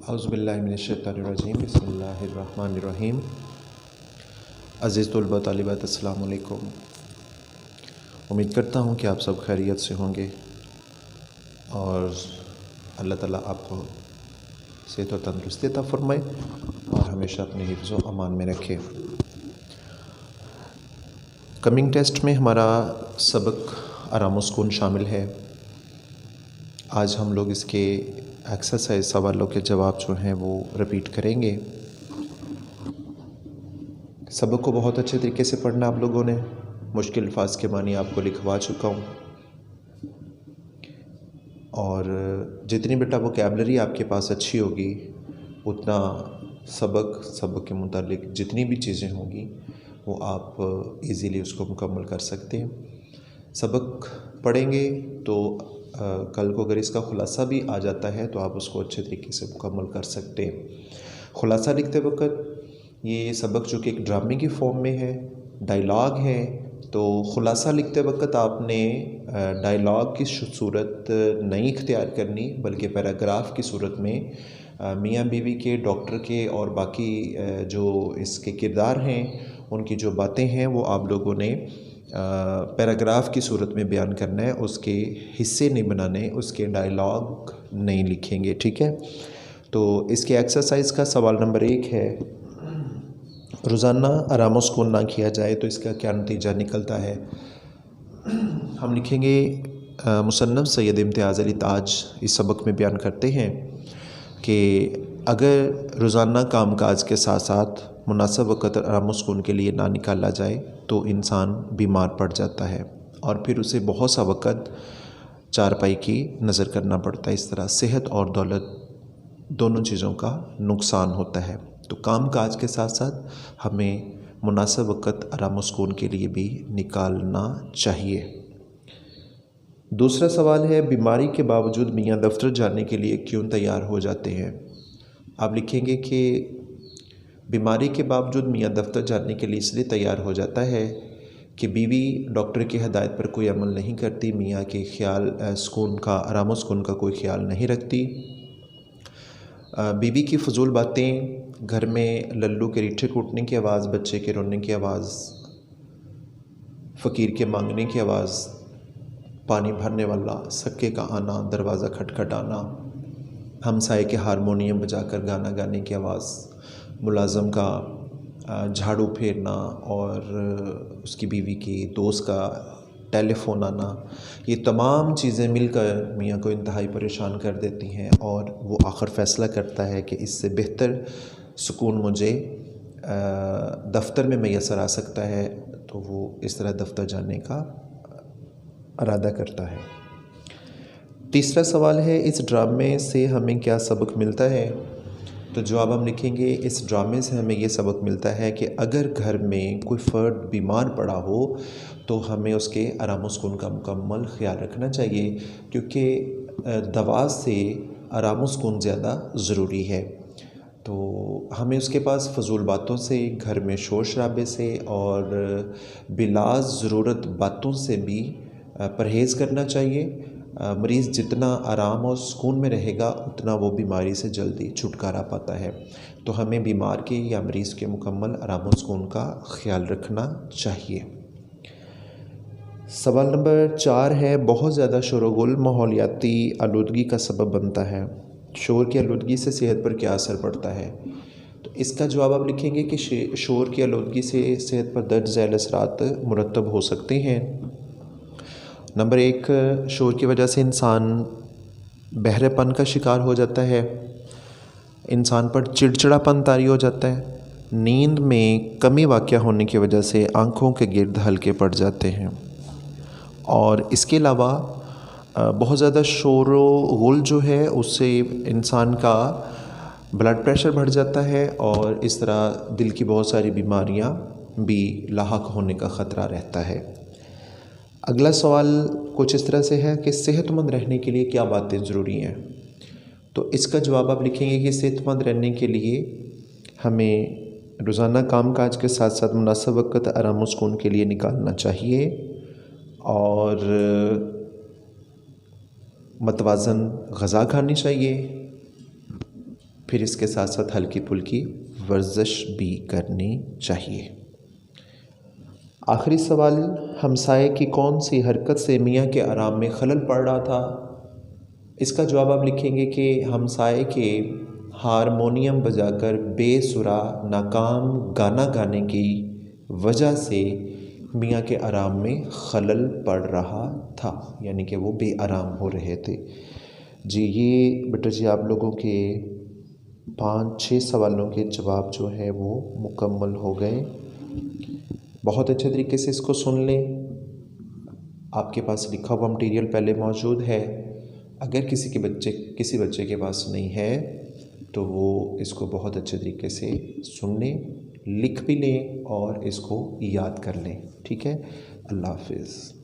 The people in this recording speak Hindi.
औज़ुबिल्लाहिमिनश्शैतानिर्रजीम बिस्मिल्लाहिर्रहमानिर्रहीम। अज़ीज़ तलबा तालिबात अस्सलामु अलैकुम। उम्मीद करता हूँ कि आप सब खैरियत से होंगे और अल्लाह ताला आपको सेहत और तंदुरुस्ती अता फ़रमाए और हमेशा अपने हिफ्ज़ व अमान में रखे। कमिंग टेस्ट में हमारा सबक आराम व सुकून शामिल है। आज हम लोग इसके एक्सरसाइज सवालों के जवाब जो हैं वो रिपीट करेंगे। सबक को बहुत अच्छे तरीके से पढ़ना आप लोगों ने। मुश्किल अल्फाज के मानी आपको लिखवा चुका हूँ और जितनी बेटा वोकैबलरी आपके पास अच्छी होगी उतना सबक के मुतालिक जितनी भी चीज़ें होंगी वो आप इजीली उसको मुकम्मल कर सकते हैं। सबक पढ़ेंगे तो कल को अगर इसका ख़ुलासा भी आ जाता है तो आप उसको अच्छे तरीके से मुकम्मल कर सकते हैं। ख़ुलासा लिखते वक्त ये सबक जो कि एक ड्रामे की फॉर्म में है, डायलॉग है, तो ख़ुलासा लिखते वक्त आपने डायलॉग की सूरत नहीं इख्तियार करनी बल्कि पैराग्राफ की सूरत में मियाँ बीवी के, डॉक्टर के और बाकी जो इसके किरदार हैं उनकी जो बातें हैं वो आप लोगों ने पैराग्राफ की सूरत में बयान करना है। उसके हिस्से नहीं बनाने, उसके डायलॉग नहीं लिखेंगे, ठीक है। तो इसके एक्सरसाइज का सवाल नंबर 1 है, रोज़ाना आराम व सुकून ना किया जाए तो इसका क्या नतीजा निकलता है। हम लिखेंगे मुसन्नफ़ सैयद इम्तियाज़ अली ताज इस सबक में बयान करते हैं कि अगर रोज़ाना काम काज के साथ साथ मुनासिब वक़्त आराम व सुकून के लिए ना निकाला जाए तो इंसान बीमार पड़ जाता है और फिर उसे बहुत सा वक़्त चारपाई की नज़र करना पड़ता है। इस तरह सेहत और दौलत दोनों चीज़ों का नुकसान होता है। तो काम काज के साथ साथ हमें मुनासिब वक़्त आराम व सुकून के लिए भी निकालना चाहिए। दूसरा सवाल है, बीमारी के बावजूद मियाँ दफ्तर जाने के लिए क्यों तैयार हो जाते हैं। आप लिखेंगे कि बीमारी के बावजूद मियाँ दफ्तर जाने के लिए इसलिए तैयार हो जाता है कि बीवी डॉक्टर की हदायत पर कोई अमल नहीं करती, मियाँ के ख्याल सुकून का, आराम व सुकून का कोई ख्याल नहीं रखती। बीवी की फ़जूल बातें, घर में लल्लू के रीठे कूटने की आवाज़, बच्चे के रोने की आवाज़, फ़कीर के मांगने की आवाज़, पानी भरने वाला सक्के का आना, दरवाज़ा खटखटाना, हमसाये के हारमोनियम बजाकर गाना गाने की आवाज़, मुलाज़म का झाड़ू फेरना और उसकी बीवी की दोस्त का टेलीफ़ोन आना, ये तमाम चीज़ें मिलकर मियाँ को इंतहाई परेशान कर देती हैं और वो आखिर फ़ैसला करता है कि इससे बेहतर सुकून मुझे दफ़्तर में मैसर आ सकता है, तो वो इस तरह दफ़्तर जाने का इरादा करता है। तीसरा सवाल है, इस ड्रामे से हमें क्या सबक मिलता है। तो जवाब हम लिखेंगे, इस ड्रामे से हमें ये सबक मिलता है कि अगर घर में कोई फ़र्द बीमार पड़ा हो तो हमें उसके आराम व सुकून का मुकम्मल ख्याल रखना चाहिए, क्योंकि दवा से आराम व सुकून ज़्यादा ज़रूरी है। तो हमें उसके पास फ़जूल बातों से, घर में शोर शराबे से और बिला ज़रूरत बातों से भी परहेज़ करना चाहिए। मरीज़ जितना आराम और सुकून में रहेगा उतना वो बीमारी से जल्दी छुटकारा पाता है। तो हमें बीमार के या मरीज़ के मुकम्मल आराम और सुकून का ख्याल रखना चाहिए। सवाल नंबर 4 है, बहुत ज़्यादा शोरगुल माहौलियाती आलूदगी का सबब बनता है। शोर की आलूदगी से सेहत पर क्या असर पड़ता है। तो इसका जवाब आप लिखेंगे कि शोर की आलूदगी से सेहत पर दर्ज झैल असरात मुरतब हो सकते हैं। नंबर 1, शोर की वजह से इंसान बहरेपन का शिकार हो जाता है, इंसान पर चिड़चिड़ापन तारी हो जाता है, नींद में कमी वाक़या होने की वजह से आँखों के गिर्द हल्के पड़ जाते हैं और इसके अलावा बहुत ज़्यादा शोर व गुल जो है उससे इंसान का ब्लड प्रेशर बढ़ जाता है और इस तरह दिल की बहुत सारी बीमारियां भी लाहक होने का ख़तरा रहता है। अगला सवाल कुछ इस तरह से है कि सेहतमंद रहने के लिए क्या बातें ज़रूरी हैं। तो इसका जवाब आप लिखेंगे कि सेहतमंद रहने के लिए हमें रोज़ाना काम काज के साथ साथ मुनासिब वक़्त आराम व सुकून के लिए निकालना चाहिए और मतवाज़न ग़ज़ा खानी चाहिए। फिर इसके साथ साथ हल्की फुल्की वर्जिश भी करनी चाहिए। आखिरी सवाल, हमसाये की कौन सी हरकत से मियाँ के आराम में खलल पड़ रहा था? इसका जवाब आप लिखेंगे कि हमसाये के हारमोनियम बजाकर बेसुरा नाकाम गाना गाने की वजह से मियाँ के आराम में खलल पड़ रहा था, यानी कि वो बेआराम हो रहे थे। जी ये बेटा जी आप लोगों के 5-6 सवालों के जवाब जो है वो मुकम्मल हो गए। बहुत अच्छे तरीके से इसको सुन लें। आपके पास लिखा हुआ मटीरियल पहले मौजूद है। अगर किसी बच्चे के पास नहीं है तो वो इसको बहुत अच्छे तरीके से सुन लें, लिख भी लें और इसको याद कर लें। ठीक है, अल्लाह हाफिज़।